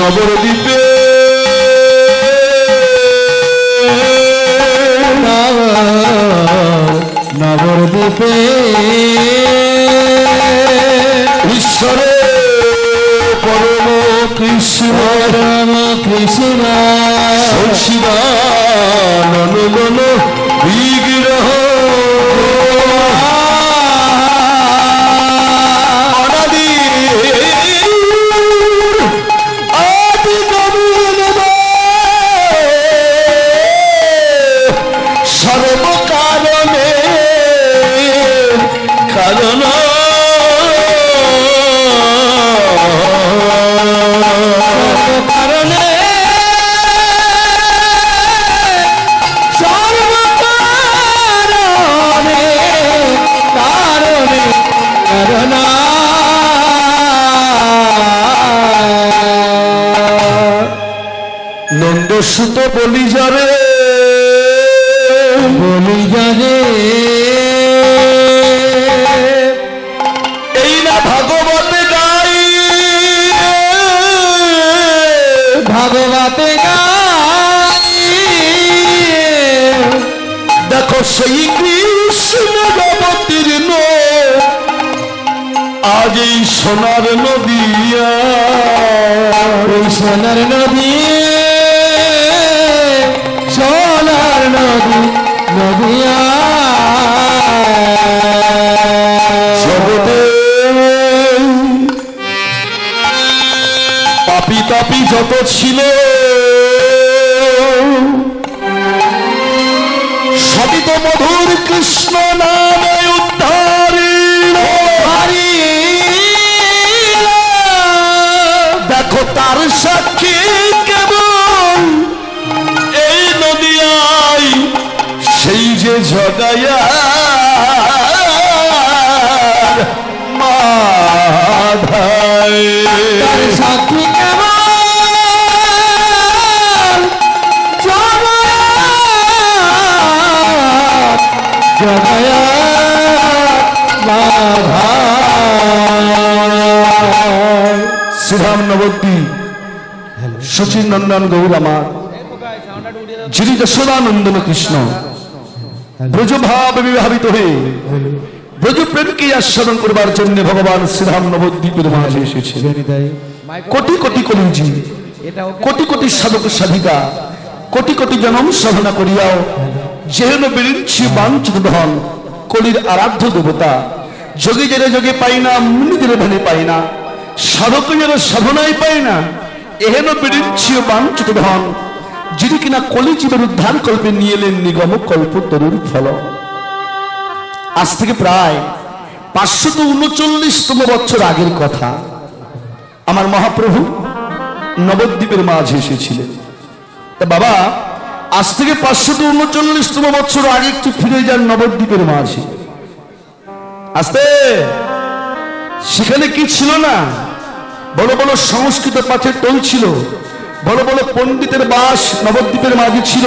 নবদ্বীপে নবদ্বীপে ঈশ্বরে পরম কৃষ্ণ কৃষ্ণ শিবানন্দ বিগ্রহ অনাদি আদি গোবিন্দ সর্বকারণে কারণ নন্দসুত বলি যারে এই না ভাগবতে গাই ভাগবতে গাই দেখো সেই কৃষ্ণ অবতীর্ণ আজ এই সোনার নদিয়া সোনার নদী সোনার নদী নদিয়া জগতে পাপি তাপি যত ছিল সবই তো মধুর কৃষ্ণ নামে উদ্ধারী দেখো তার সাক্ষী কেবল এই নদিয়ায় সেই যে জগায়া মাধায় সাক্ষী কেমন জগয়া শ্রীরাম নবদ্বীপ শচীন নন্দন গৌর আমার যিনি যশোদানন্দন কৃষ্ণ ব্রজভাব বিভাবিত হয়ে ব্রজ প্রেমকে আস্বাদন করবার জন্য ভগবান শ্রীরাম নবদ্বীপের মাঝে এসেছে। কোটি কোটি কলিজী কোটি কোটি সাধক সাধিকা কোটি কোটি জনম সাধনা করিয়াও যেন বিরিঞ্চি বাঞ্ছিত ধন কলির আরাধ্য দেবতা যোগী জেনে যোগে পাই না মুনি জেনে ধনে পাই না সাধক যেন সাধনাই পাই না এহেন বিরিঞ্চি বাঞ্ছিত ধন যিনি কিনা কলি জীবের উদ্ধার কল্পে নিয়ে এলেন নিগম কল্প তরুর ফল। আজ থেকে প্রায় 539তম বছর আগের কথা আমার মহাপ্রভু নবদ্বীপের মাঝে এসেছিলেন। তা বাবা আজ থেকে 539তম বছর আগে একটু ফিরে যান নবদ্বীপের মাঝে। আসতে সেখানে কি ছিল না, বড় বড় সংস্কৃত পাঠের টোল ছিল, বড় বড় পণ্ডিতের বাস নবদ্বীপের মাঝে ছিল,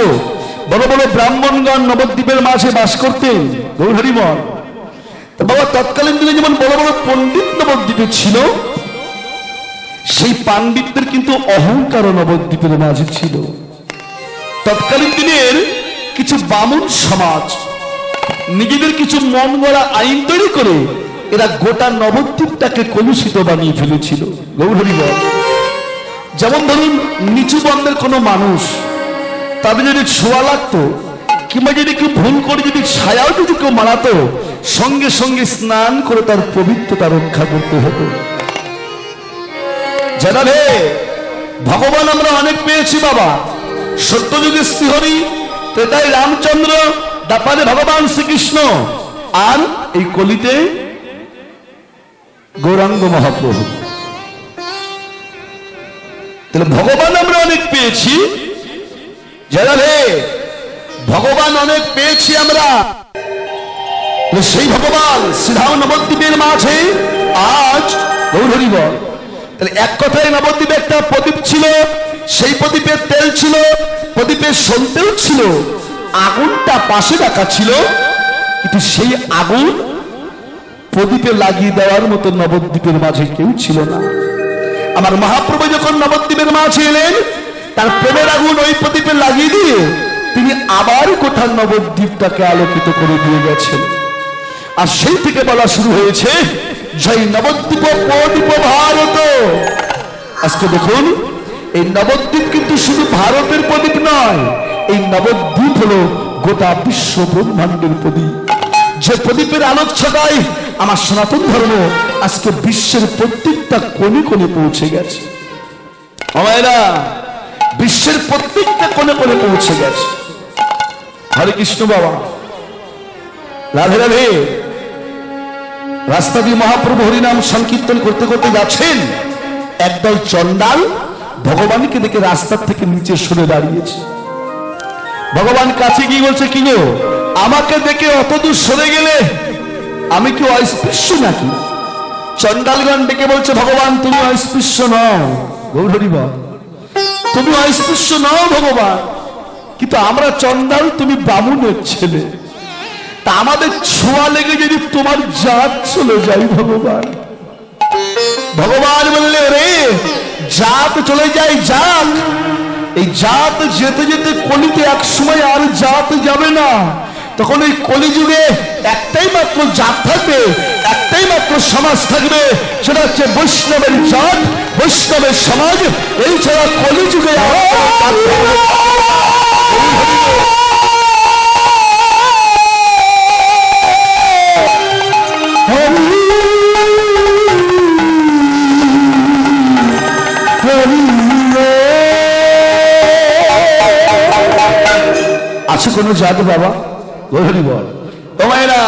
বড় বড় ব্রাহ্মণগণ নবদ্বীপের মাঝে বাস করতেন। গৌর হরি বল। তা বাবা তৎকালীন দিনে যেমন বড় বড় পণ্ডিত নবদ্বীপে ছিল, সেই পাণ্ডিতদের কিন্তু অহংকার নবদ্বীপের মাঝে ছিল। তৎকালীন দিনের কিছু বামুন সমাজ নিজেদের কিছু মন গড়া আইন তৈরি করে এরা গোটা নবদ্বীপটাকে কলুষিত বানিয়ে ফেলেছিল। গৌর হরি বল। যেমন ধরুন নিচু বর্ণের কোনো মানুষ তাদের যদি ছোঁয়া লাগতো কিংবা যদি কেউ ভুল করে যদি ছায়াও যদি কেউ মারাতো সঙ্গে সঙ্গে স্নান করে তার পবিত্রতা রক্ষা করতে হতো। জানাবে ভগবান আমরা অনেক পেয়েছি বাবা। সত্যযুগে শ্রীহরি, ত্রেতায় রামচন্দ্র, দাপারে ভগবান শ্রীকৃষ্ণ, আর এই কলিতে গৌরাঙ্গ মহাপ্রভু। তাহলে ভগবান আমরা অনেক পেয়েছি, জানাবে ভগবান অনেক পেয়েছি আমরা। সেই ভগবান শ্রীধাম নবদ্বীপের মাঝে আজ গৌর হরি বল। তাহলে এক কথায় নবদ্বীপে একটা প্রদীপ ছিল, সেই প্রদীপের তেল ছিল, প্রদীপের সন্তেও ছিল, আগুনটা পাশে রাখা ছিল, কিন্তু সেই আগুন প্রদীপে লাগিয়ে দেওয়ার মতো নবদ্বীপের মাঝে কেউ ছিল না। আমার মহাপ্রভু যখন নবদ্বীপের মাঝে এলেন, তার প্রেমের আগুন ওই প্রদীপে লাগিয়ে দিয়ে তিনি আবার গোটা নবদ্বীপটাকে আলোকিত করে দিয়ে গেছেন। আর সেই থেকে বলা শুরু হয়েছে, জয় নবদ্বীপ প্রদীপ ভারত। আজকে দেখুন, এই নবদ্বীপ কিন্তু শুধু ভারতের প্রদীপ নয়, এই নবদ্বীপ হলো গোটা বিশ্ব ব্রহ্মাণ্ডের প্রদীপ। যে প্রদীপের আলোক ছটায় আমার সনাতন ধর্ম আজকে বিশ্বের প্রত্যেকটা কোণে কোণে পৌঁছে গেছে। আমায়রা বিশ্বের প্রত্যেকটা কোণে কোণে পৌঁছে গেছে। হরে কৃষ্ণ বাবা, রাধে রাধে। রাস্তা দিয়ে মহাপ্রভু হরিনাম সংকীর্তন করতে করতে যাচ্ছেন, একদল চন্ডাল ভগবানকে দেখে রাস্তার থেকে নিচে সরে দাঁড়িয়েছে। ভগবান কাছে গিয়ে বলছে, কি গো, আমাকে দেখে অত দূর সরে গেলে, আমি কি অস্পৃশ্য নাকি? চন্ডালগণ ডেকে বলছে, ভগবান তুমি অস্পৃশ্য নও, গৌরহরিবা তুমি অস্পৃশ্য নও ভগবান, কিন্তু আমরা চন্ডাল, তুমি বামুনের ছেলে, তা আমাদের ছোঁয়া লেগে যদি তোমার জাত চলে যাই ভগবান। ভগবান বললে, রে জাত চলে যায় জাত, এই জাত যেতে যেতে কলিতে এক সময় আর জাত যাবে না। তখন এই কলিযুগে একটাই মাত্র জাত থাকবে, একটাই মাত্র সমাজ থাকবে, সেটা হচ্ছে বৈষ্ণবের জাত, বৈষ্ণবের সমাজ। এই ছাড়া কলিযুগে আছে কোন জাত বাবা? গৌরী বল তোমায় না।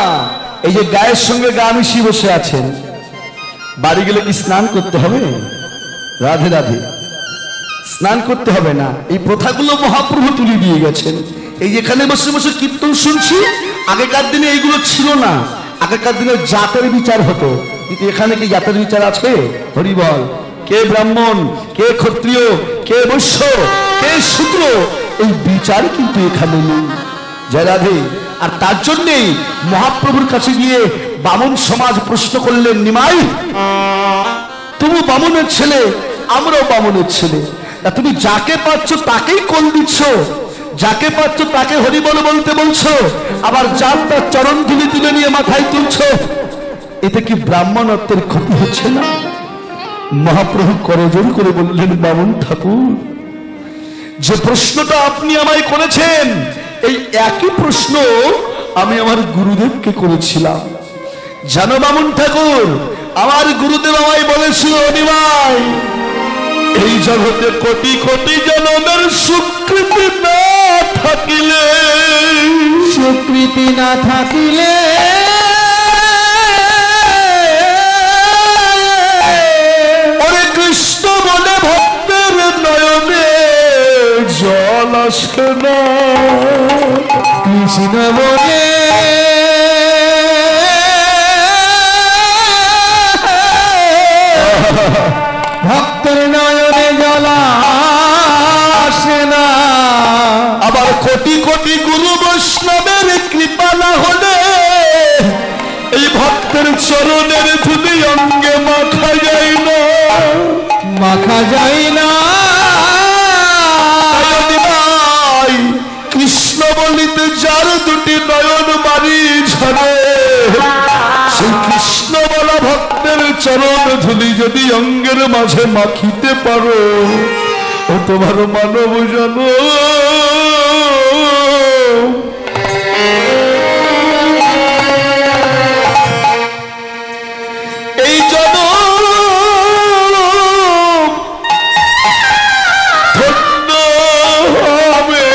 এই যে গায়ের সঙ্গে গা মিশিয়ে বসে আছেন, বাড়ি গেলে কি স্নান করতে হবে? রাধে রাধে। স্নান করতে হবে না, এই প্রথাগুলো মহাপ্রভু তুলে দিয়ে গেছেন। এই যেখানে বসে বসে কীর্তন শুনছি, আগেকার দিনে এইগুলো ছিল না। আগেকার দিনে জাতের বিচার হতো, কিন্তু এখানে কি জাতের বিচার আছে? হরি বল। কে ব্রাহ্মণ, কে ক্ষত্রিয়, কে বৈশ্য, কে শূদ্র, এই বিচার কিন্তু এখানে নেই। জয় রাধে। আর তার জন্যেই মহাপ্রভুর কাছে গিয়ে বামুন সমাজ প্রশ্ন করলেন, নিমাই তুমি বামুনের ছেলে, আমরাও বামুনের ছেলে, তা তুমি যাকে পাচ্ছ তাকেই কোল দিচ্ছ, যাকে পাচ্ছ তাকে হরি বল বলতে বলছো, আবার যার তার চরণ ধুলি তুলে নিয়ে মাথায় তুলছ, এতে কি ব্রাহ্মণত্বের ক্ষতি হচ্ছে না? মহাপ্রভু করজোড় করে বললেন, বামুন ঠাকুর, যে প্রশ্নটা আপনি আমায় করেছেন, এই একই প্রশ্ন আমি আমার গুরুদেবকে করেছিলাম। জানো বামুন ঠাকুর, আমার গুরুদেব আমায় বলেছিল, নিমাই এই জগতে কোটি কোটি জনমের স্বীকৃতি না থাকিলে, স্বীকৃতি না থাকিলে ওরে কৃষ্ণ বলে ভক্তের নয়নে জল আসে না, কৃষ্ণ বলে ভক্তের নয়নে জল আসে না। আবার কোটি কোটি গুরু বৈষ্ণবের কৃপা না হলে এই ভক্তের চরণের ধুলি অঙ্গে মাখা যায় না, মাখা যায় না। কৃষ্ণ বলিতে যার দুটি নয়ন বাড়ি ঝরে, সেই কৃষ্ণ বলা ভক্তের চরণ ধুলি যদি অঙ্গের মাঝে মাখিতে পারো, ও তোমার মানব জন। এই জন ধন্য হবে,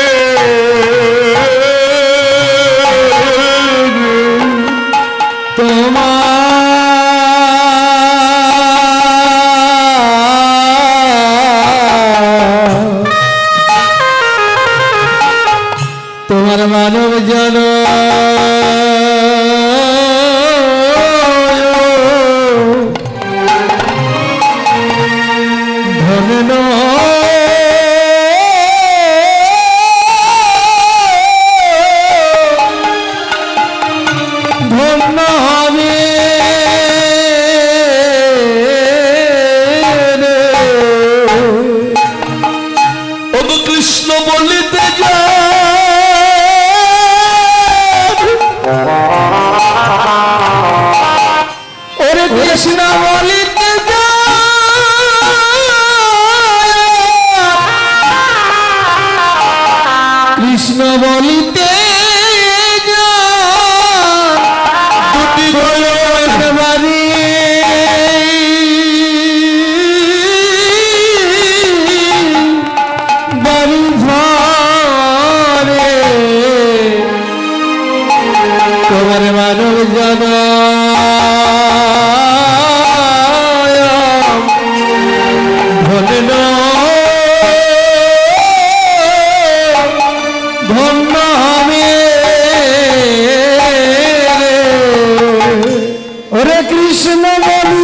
তোমার মানব জন ধন্য ধন্য হবে রে। কৃষ্ণ বলিতে দুটি নয়ন বাড়ি বাড়ি ঝরে তোমার মানব জন ধন্য ধন্য আমি ওরে কৃষ্ণ বলি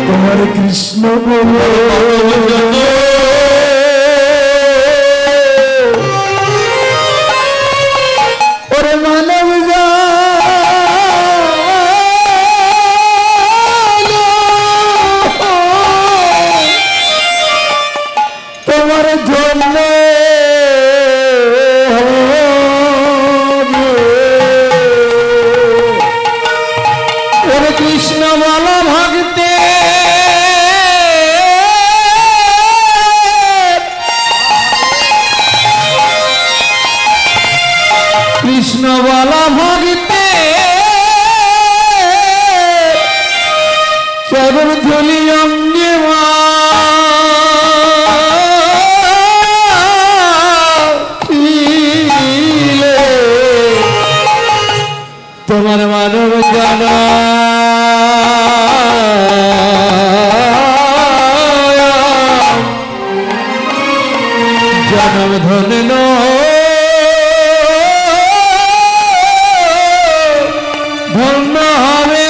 তোমার কৃষ্ণ বলে ওরে মানব তোমার জন্য ওরে কৃষ্ণ বলা ভক্তে কৃষ্ণ বলা ভক্তে চরণ ধুলি অঙ্গে তোমার মানব জানা জনম ধন্য ধন্য হবে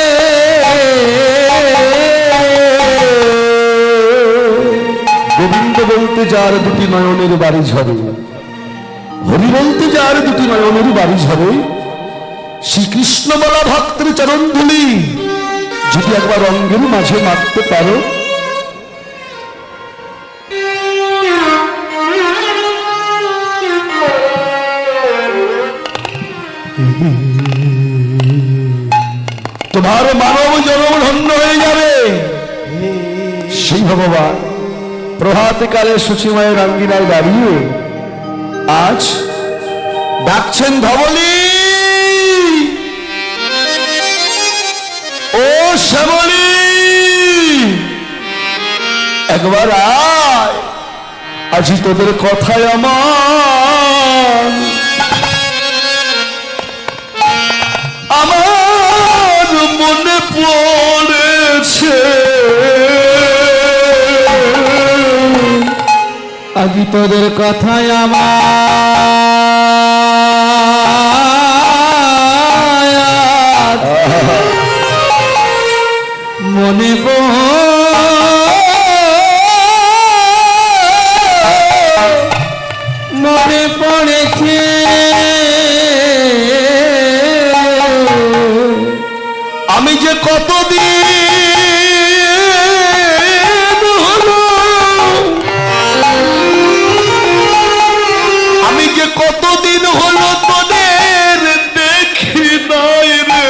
গোবিন্দ বলতে যার দুটি নয়নের বাড়ি ঝরে, হরি বলতে যার দুটি নয়নের বাড়ি ঝরে, শ্রীকৃষ্ণ বলা ভক্তের চরণ ধুলি যদি একবার অঙ্গের মাঝে মারতে পারো, তোমার মানব জন্ম ধন্য হয়ে যাবে। সেই ভগবান প্রভাতে কালে সূচিময়ের অঙ্গিনায় দাঁড়িয়ে আজ ডাকছেন ধবলি, ও শ্যামলী একবার আয়, আজি তোদের কথায় আমার মনে পড়েছে, আজি তোদের কথায় আমার মনে মনে পড়েছে। আমি যে কতদিন হলো, আমি যে কতদিন হলো তোদের দেখি নাই রে,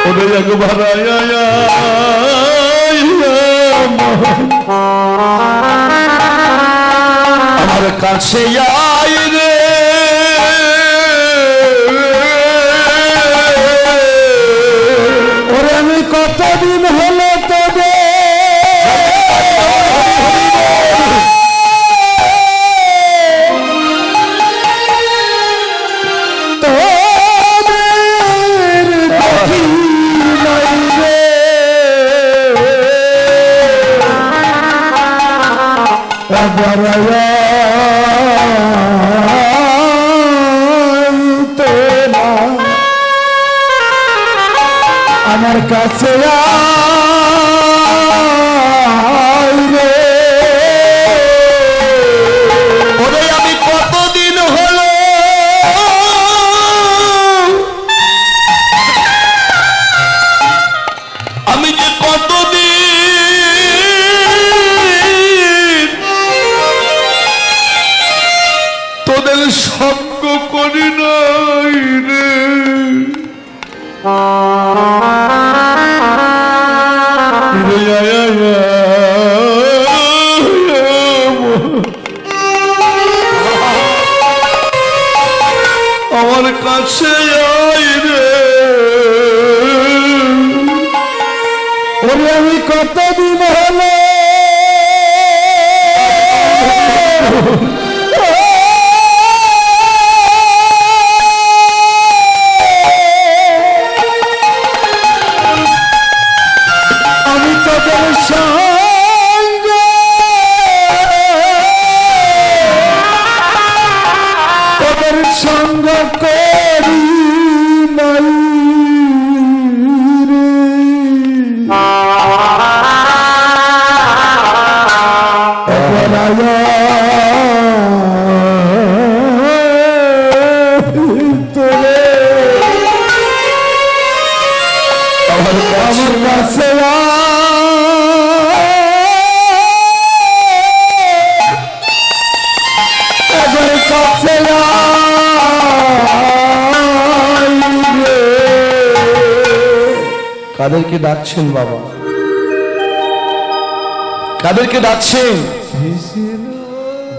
ওদের একবার আমার কাছে আয় রে, ওরে আমি কতদিন হলো তোদের দেখি নাই রে, আমার আমার কাছে আয় রে ওরে আমি কতদিন হলো আমি যে কতদিন তোদের সঙ্গ করি নাই রে আমার কাছে আয় রে ওরে আমি কতদিন হলো আমি তোদের সঙ্গে তোদের সঙ্গ করি নাই রে আমার কাছে আমার কাছে কাদেরকে ডাকছেন বাবা কাদেরকে ডাকছেন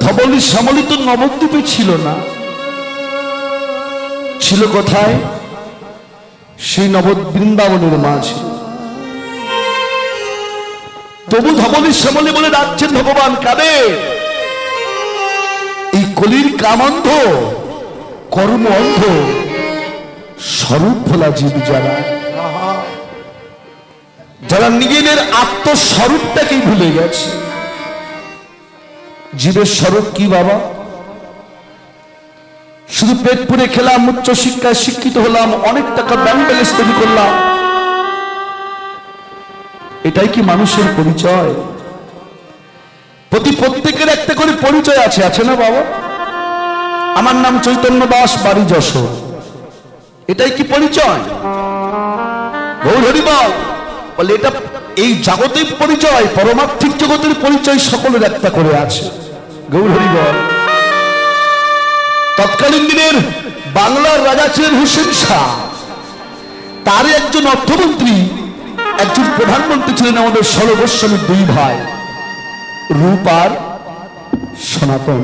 ধবলী শ্যামলী তো নবদ্বীপে ছিল না ছিল কোথায় সেই বৃন্দাবনের মাঝে তবু ধবলী শ্যামলী বলে ডাকছেন ভগবান কাদের এই কলির কামান্ধ কর্ম অন্ধ স্বরূপ ভোলা জীব যারা যারা নিজেদের আত্মস্বরূপটাকেই ভুলে গেছে জীবের স্বরূপ কি বাবা শুধু পেট পুরে খেলাম উচ্চ শিক্ষায় শিক্ষিত হলাম অনেক টাকা ব্যাংক ব্যালেন্স তৈরি করলাম এটাই কি মানুষের পরিচয় প্রত্যেকের একটা করে পরিচয় আছে আছে না বাবা আমার নাম চৈতন্য দাস বাড়ি যশোর এটাই কি পরিচয় গৌর হরি বল বলে এটা এই জাগতিক পরিচয় পরমার্থিক জগতের পরিচয় সকলের একটা করে আছে গৌর হরি বল তৎকালীন দিনের বাংলার রাজা ছিলেন হুসেন শাহ তার একজন অর্থমন্ত্রী একজন প্রধানমন্ত্রী ছিলেন আমাদের ষড়গোস্বামীর দুই ভাই রূপ আর সনাতন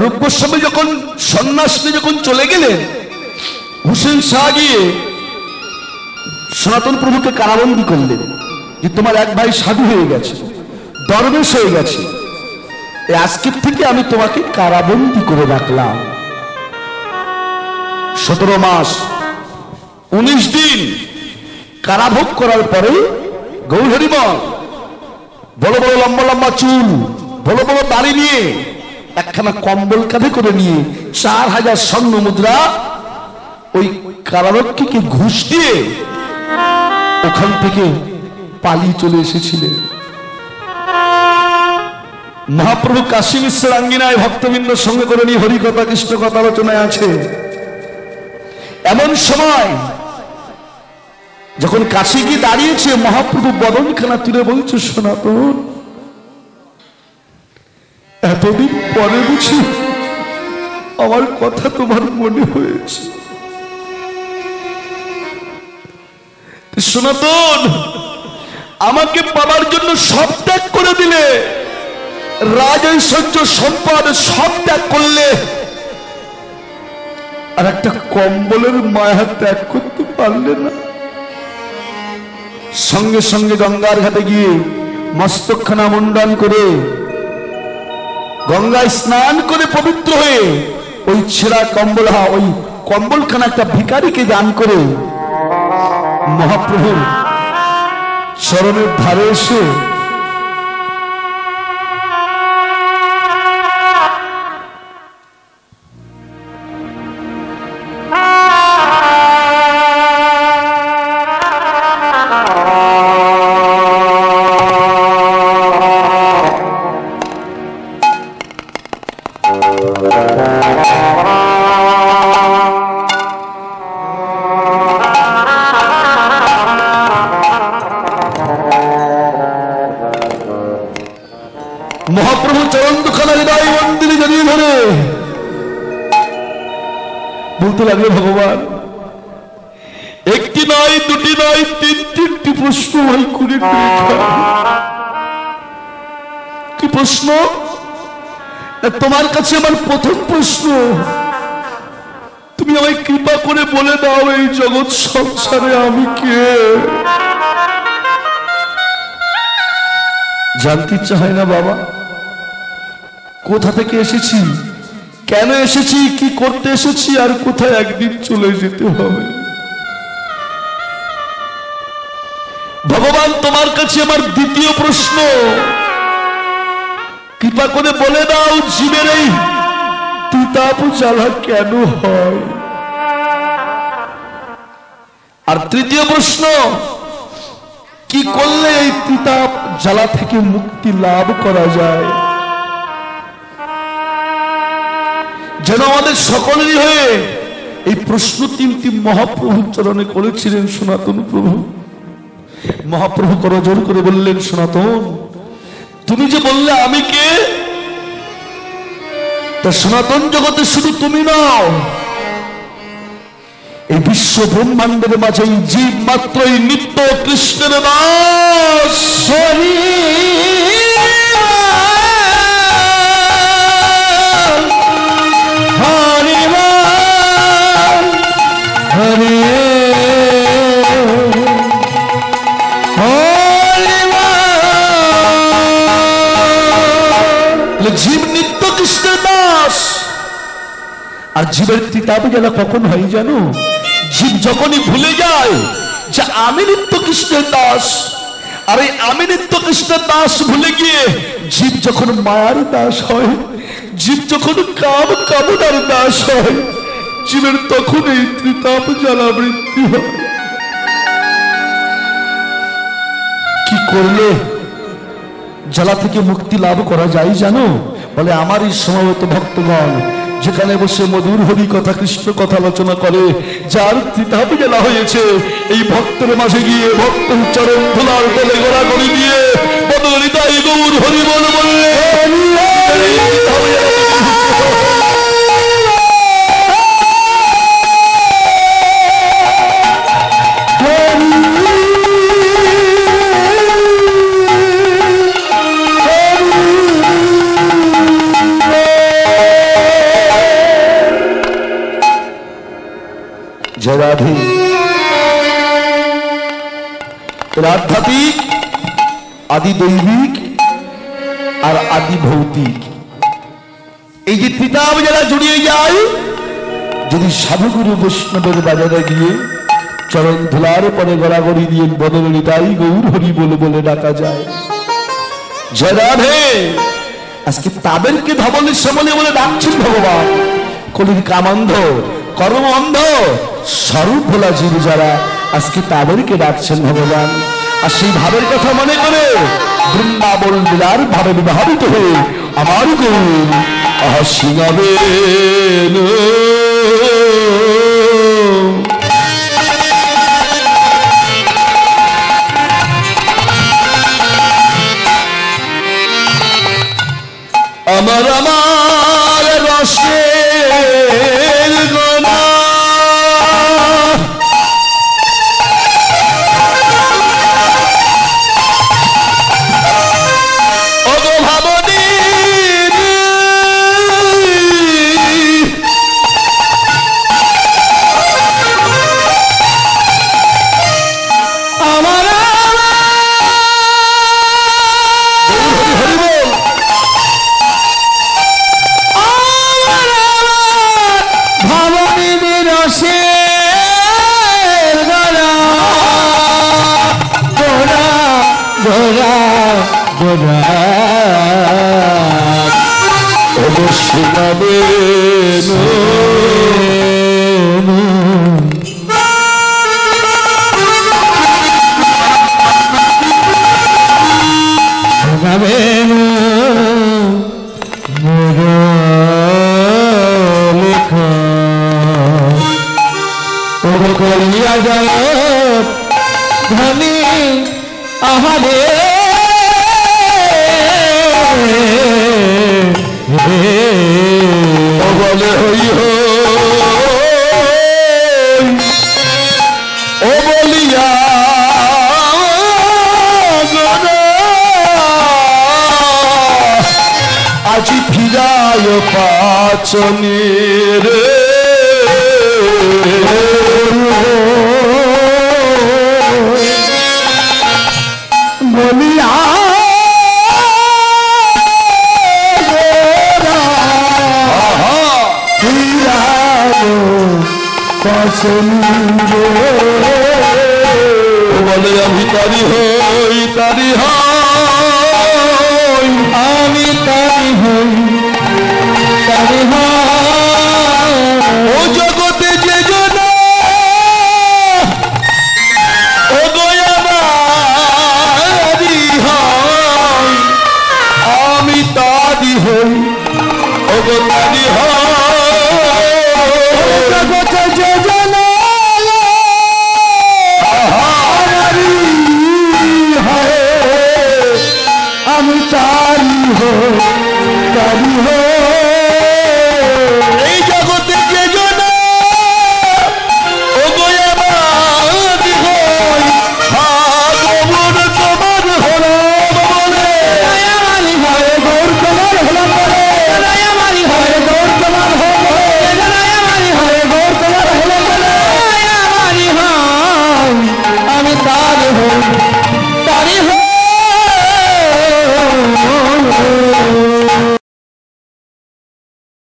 রূপ গোস্বামী যখন সন্ন্যাস নিয়ে যখন চলে গেলেন হুসেন শাহ গিয়ে সনাতন প্রভুকে কারাবন্দী করলেন যে তোমার এক ভাই সাধু হয়ে গেছে দরবেশ হয়ে গেছে আজকের থেকে আমি তোমাকে কারাবন্দী করে রাখলাম 17 মাস 19 দিন কারাভোগ করার পরে গৌর হরি বল বড় বড় লম্বা লম্বা চুল বড় বড় দাড়ি নিয়ে একখানা কম্বল কাঁধে করে নিয়ে 4000 স্বর্ণ মুদ্রা ওই কারারক্ষীকে ঘুষ দিয়ে ওখান থেকে পালিয়ে চলে এসেছিলেন মহাপ্রভু কাশী বিশ্বের আঙ্গিনায় ভক্তবৃন্দ সঙ্গে করে নিয়ে হরিকথা কৃষ্ণ কথা আলোচনায় আছে এমন সময় যখন কাশী গিয়ে দাঁড়িয়েছে মহাপ্রভু বদনখানা তুলে বলছে সনাতন এতদিন পরে বুঝি আমার কথা তোমার মনে হয়েছে সনাতন আমাকে পাবার জন্য সব ত্যাগ করে দিলে রাজ ঐশ্বর্য সম্পদ সব ত্যাগ করলে আর একটা কম্বলের মায়া ত্যাগ করতে পারলে না সঙ্গে সঙ্গে গঙ্গার ঘাটে গিয়ে মস্তকখানা মুন্ডন করে গঙ্গায় স্নান করে পবিত্র হয়ে ওই ছেঁড়া কম্বল ওই কম্বলখানা একটা ভিখারিকে দান করে মহাপ্রভুর চরণের ধারে এসে মহাপ্রভু চরণ দুখানা হৃদয় মন্দিরে জড়িয়ে ধরে বলতে লাগলো, ভগবান একটি নয়, দুটি নয়, তিনটি প্রশ্ন ভাই করে কি প্রশ্ন? তোমার কাছে আমার প্রথম প্রশ্ন, তুমি আমায় কৃপা করে বলে দাও এই জগৎ সংসারে আমি কে? জানতে ইচ্ছা হয় না বাবা? কোথা থেকে এসেছি, কেন এসেছি, কি করতে এসেছি, আর কোথায় একদিন চলে যেতে হবে? ভগবান তোমার কাছে আমার দ্বিতীয় প্রশ্ন, কৃপা করে বলে দাও জীবের এই তিতাপ জ্বালা কেন হয়? আর তৃতীয় প্রশ্ন, কি করলে এই তিতাপ জ্বালা থেকে মুক্তি লাভ করা যায়? যেন আমাদের সকলেরই হয়ে এই প্রশ্ন তিনটি মহাপ্রভুর চরণে করেছিলেন সনাতন প্রভু। মহাপ্রভু করজোড় করে বললেন, সনাতন তুমি যে বললে আমি কে, তা সনাতন জগতে শুধু তুমি নও, এই বিশ্ব ব্রহ্মাণ্ডের মাঝে জীব মাত্রই নিত্য কৃষ্ণের দাস। হরি হরি হরি জীব নিত্য কৃষ্ণের দাস। আর জীবের তিতাপ জ্বালা কখন হয় জানো? জীব যখনই ভুলে যায় যে আমি নিত্য কৃষ্ণের দাস, আর এই আমি নিত্য কৃষ্ণের দাস ভুলে গিয়ে জীব যখন মায়ার দাস হয়, জীব যখন কাম কামনার দাস হয়, জীবের তখন এই ত্রিতাপ জ্বালা বৃদ্ধি হয়। কি করলে জ্বালা থেকে মুক্তি লাভ করা যায় জানো? বলে, আমার এই সমবেত ভক্তগণ যেখানে বসে মধুর হরি কথা কৃষ্ণ কথা আলোচনা করে, যার ত্রিতাপ জ্বালা হয়েছে, এই ভক্তের মাঝে গিয়ে ভক্ত চরণ ধুলার তলে গড়াগড়ি দিয়ে বদলি তাই গৌর হরি বল বললে রাধে। আধ্যাত্মিক, আদি দৈবিক আর আদি ভৌতিক, এই যে তিতাব যারা জড়িয়ে যায়, যদি সাধুগুরু বৈষ্ণবের বাজারে গিয়ে চরণ ধুলার পরে গড়াগড়ি দিয়ে বদলি তাই গৌর হরি বলে বলে ডাকা যায়। জয় রাধে। আজকে তাদেরকে ধবলের সামনে বলে ডাকছেন ভগবান। কলির কামান্ধ, কর্ম অন্ধ, স্বরূপ ভোলা জীব যারা, আজকে তাদেরকে ডাকছেন ভগবান। আর সেই ভাবের কথা মনে করে বৃন্দাবন লীলার ভাবে বিভাবিত হয়ে আমার গৌর আসিগাবেন। আমার আমার রসের গোনা করিয়া যায় ধনী আহারে ও বলে হই ও বলিয়া আজি ফিরায় পাচনে রে বলিয়া বলে আমি তারি হই তারি হই আমি তারি হই তারি ও জগতে যে জন ও গয়ারি হই আমি তারি হই ও গো তারি হই জগতে যে জন আমি তারি হই তারি হই